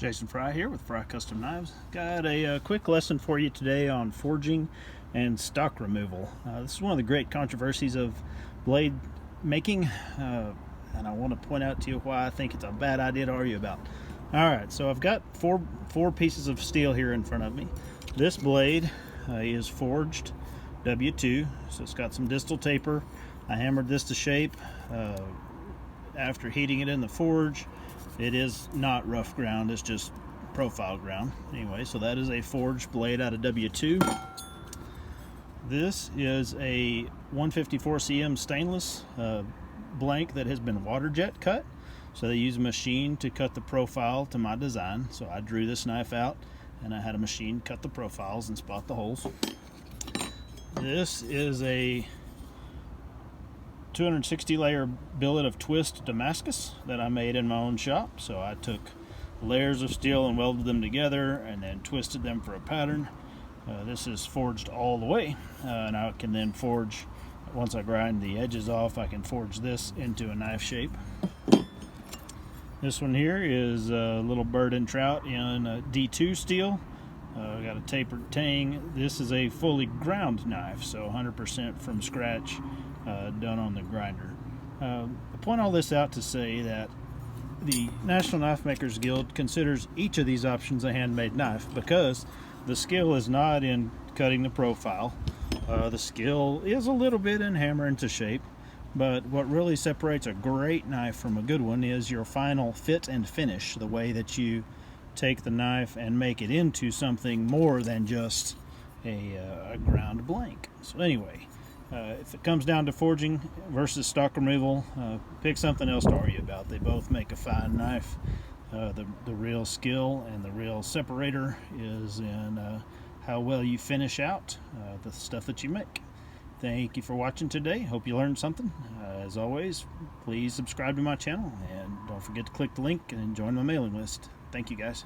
Jason Fry here with Fry Custom Knives. Got a quick lesson for you today on forging and stock removal. This is one of the great controversies of blade making, and I want to point out to you why I think it's a bad idea to argue about. Alright, so I've got four pieces of steel here in front of me. This blade is forged W2, so it's got some distal taper. I hammered this to shape after heating it in the forge. It is not rough ground, it's just profile ground. Anyway, so that is a forged blade out of W2. This is a 154 cm stainless blank that has been water jet cut. So they use a machine to cut the profile to my design. So I drew this knife out and I had a machine cut the profiles and spot the holes. This is a 260 layer billet of twist Damascus that I made in my own shop. So I took layers of steel and welded them together and then twisted them for a pattern. This is forged all the way, and I can then forge, once I grind the edges off, I can forge this into a knife shape. This one here is a little bird and trout in D2 steel. Got a tapered tang. This is a fully ground knife, so 100% from scratch, done on the grinder. I point all this out to say that the National Knife Makers Guild considers each of these options a handmade knife because the skill is not in cutting the profile. The skill is a little bit in hammering to shape, but what really separates a great knife from a good one is your final fit and finish, the way that you take the knife and make it into something more than just a ground blank. So anyway, if it comes down to forging versus stock removal, pick something else to argue about. They both make a fine knife. The real skill and the real separator is in how well you finish out the stuff that you make. Thank you for watching today. Hope you learned something. As always, please subscribe to my channel and don't forget to click the link and join my mailing list. Thank you guys.